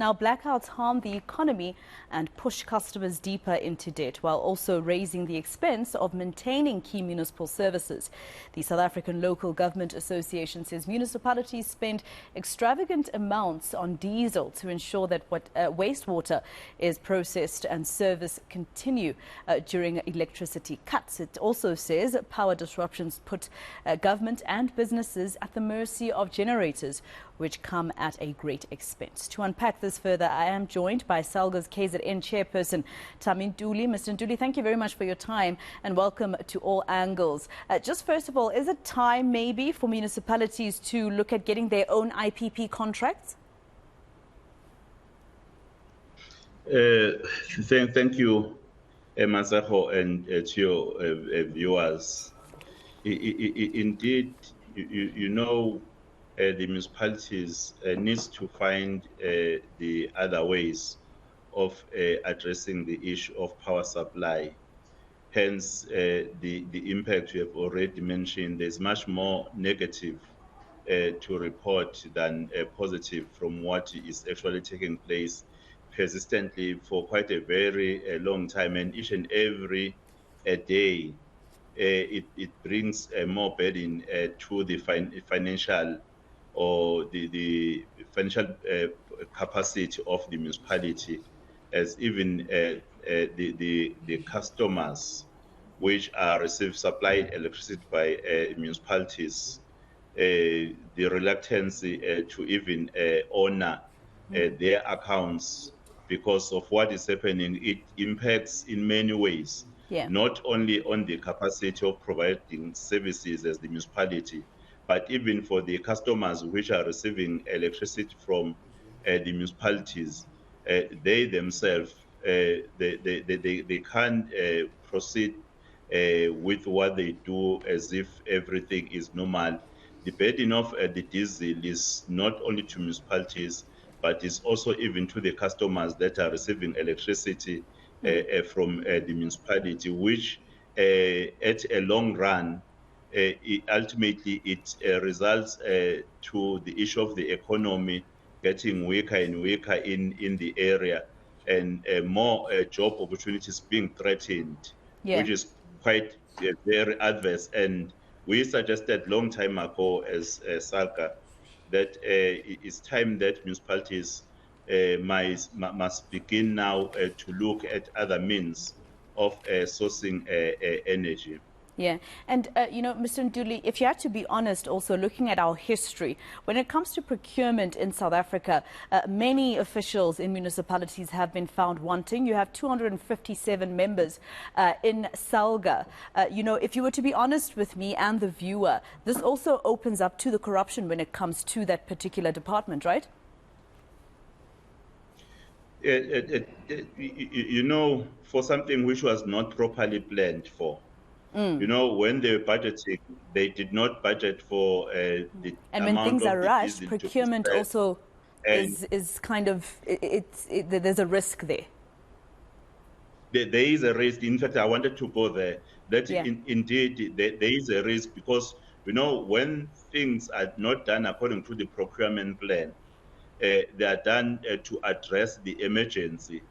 Now, blackouts harm the economy and push customers deeper into debt, while also raising the expense of maintaining key municipal services. The South African Local Government Association says municipalities spend extravagant amounts on diesel to ensure that wastewater is processed and service continue during electricity cuts. It also says power disruptions put government and businesses at the mercy of generators, which come at a great expense. To unpack this further, I am joined by Salga's KZN chairperson, Thami Ntuli. Mr. Ntuli, thank you very much for your time and welcome to All Angles. Just first of all, is it time maybe for municipalities to look at getting their own IPP contracts? Thank you, Masaho, and to your viewers. Indeed, you know, the municipalities needs to find the other ways of addressing the issue of power supply. Hence, the impact you have already mentioned. There's much more negative to report than positive from what is actually taking place persistently for quite a very long time, and each and every day it brings more burden to the financial or the financial capacity of the municipality, as even the customers which are supplied electricity by municipalities, the reluctance to even honor their accounts because of what is happening. It impacts in many ways, not only on the capacity of providing services as the municipality, but even for the customers which are receiving electricity from the municipalities. They themselves, they can't proceed with what they do as if everything is normal. The burden of the diesel is not only to municipalities, but it's also even to the customers that are receiving electricity from the municipality, which at a long run, ultimately it results to the issue of the economy getting weaker and weaker in the area, and more job opportunities being threatened, which is quite very adverse. And we suggested long time ago as Salga that it's time that municipalities must begin now to look at other means of sourcing energy. Yeah. And, you know, Mr. Ntuli, if you had to be honest, also looking at our history, when it comes to procurement in South Africa, many officials in municipalities have been found wanting. You have 257 members in Salga. You know, if you were to be honest with me and the viewer, this also opens up to the corruption when it comes to that particular department, right? You know, for something which was not properly planned for, you know, when they were budgeting, they did not budget for the and amount when things of are rushed, procurement also is kind of, there's a risk there. There is a risk. In fact, I wanted to go there. That indeed there is a risk, because, you know, when things are not done according to the procurement plan, they are done to address the emergency.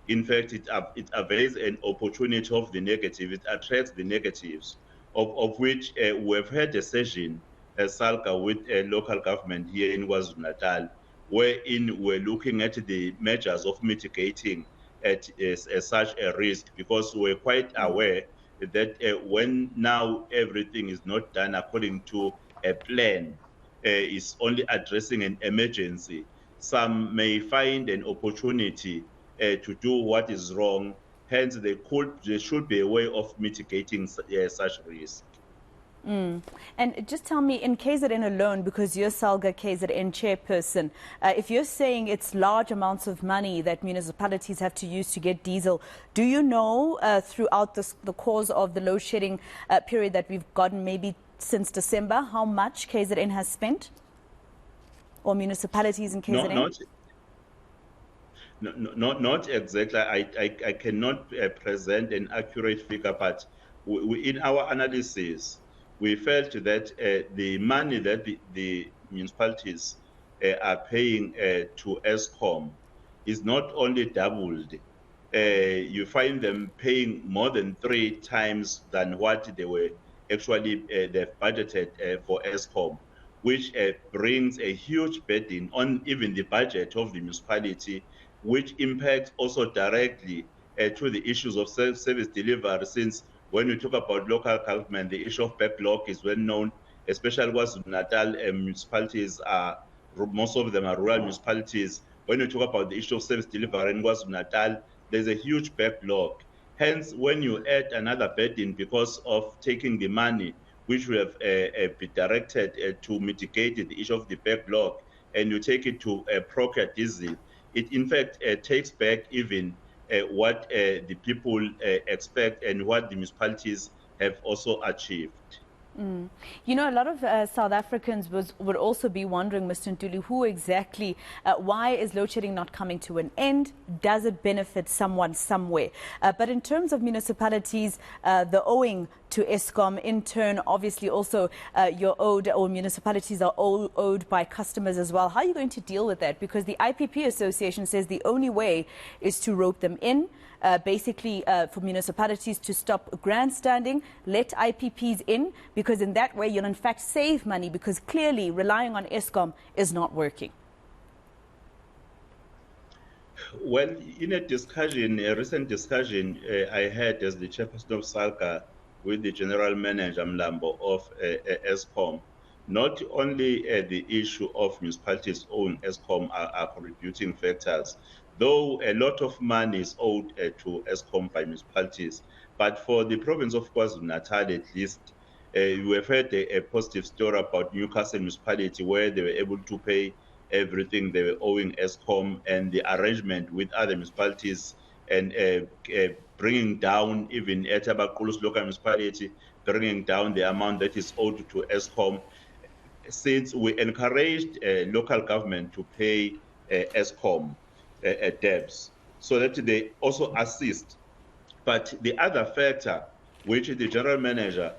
In fact, it avails an opportunity of the negative. It attracts the negatives, of which we have had a session as Salga with a local government here in KwaZulu-Natal, wherein we're looking at the measures of mitigating at such a risk, because we're quite aware that when now everything is not done according to a plan, is only addressing an emergency, some may find an opportunity to do what is wrong. Hence, there should be a way of mitigating such risk. And just tell me, in KZN alone, because you're Salga KZN chairperson, if you're saying it's large amounts of money that municipalities have to use to get diesel, do you know throughout the course of the load shedding period that we've gotten, maybe since December, how much KZN has spent? Or municipalities in KZN? Not exactly. I cannot present an accurate figure, but in our analysis, we felt that the money that the municipalities are paying to ESCOM is not only doubled, you find them paying more than 3 times than what they were actually they've budgeted for ESCOM, which brings a huge burden on even the budget of the municipality, which impacts also directly to the issues of service delivery. Since when we talk about local government, the issue of backlog is well known, especially KwaZulu-Natal municipalities are, most of them are rural municipalities. When you talk about the issue of service delivery in KwaZulu-Natal, there's a huge backlog. Hence, when you add another burden because of taking the money which we have been directed to mitigate the issue of the backlog, and you take it to procure diesel, it in fact takes back even what the people expect and what the municipalities have also achieved. You know, a lot of South Africans would also be wondering, Mr. Ntuli, who exactly, why is load shedding not coming to an end? Does it benefit someone somewhere? But in terms of municipalities, the owing to ESCOM, in turn, obviously also you're owed, or municipalities are owed by customers as well. How are you going to deal with that? Because the IPP Association says the only way is to rope them in. Basically for municipalities to stop grandstanding, let IPPs in, because in that way you'll in fact save money, because clearly relying on ESCOM is not working. Well, in a recent discussion I had as the chairperson of Salga with the general manager Mlambo of ESCOM, not only the issue of municipalities owing ESCOM are contributing factors, though a lot of money is owed to ESCOM by municipalities. But for the province of KwaZulu-Natal, at least, you have heard a positive story about Newcastle municipality, where they were able to pay everything they were owing ESCOM, and the arrangement with other municipalities, and bringing down, even Etabakulu's local municipality, bringing down the amount that is owed to ESCOM, since we encouraged local government to pay ESCOM debts, so that they also assist. But the other factor, which the general manager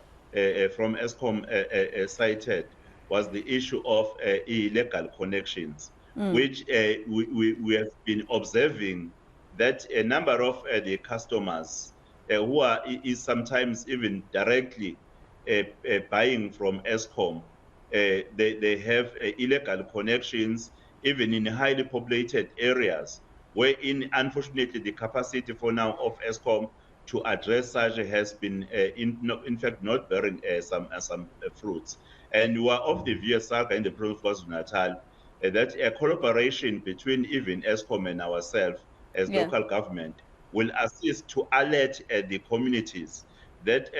from ESCOM cited, was the issue of illegal connections, which we have been observing that a number of the customers who are is sometimes even directly buying from ESCOM, they have illegal connections, even in highly populated areas, wherein unfortunately the capacity for now of ESCOM to address such has been in fact not bearing some fruits. And we are of the view, Salga in the province of KwaZulu-Natal, that a collaboration between even ESCOM and ourselves as local government will assist to alert the communities that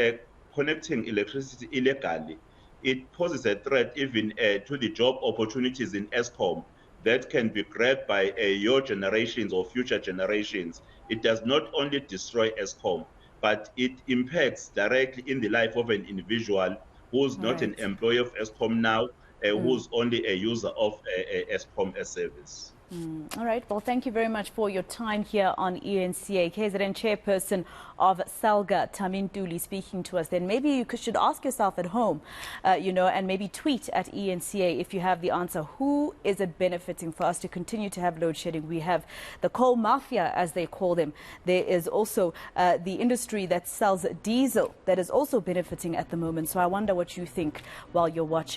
connecting electricity illegally, it poses a threat even to the job opportunities in ESCOM that can be grabbed by your generations or future generations. It does not only destroy ESCOM, but it impacts directly in the life of an individual who's not an employee of ESCOM now, who's only a user of ESCOM service. All right. Well, thank you very much for your time here on eNCA. KZN chairperson of Salga, Thami Ntuli, speaking to us. Then maybe you should ask yourself at home, and maybe tweet at eNCA if you have the answer. Who is it benefiting for us to continue to have load shedding? We have the coal mafia, as they call them. There is also the industry that sells diesel that is also benefiting at the moment. So I wonder what you think while you're watching.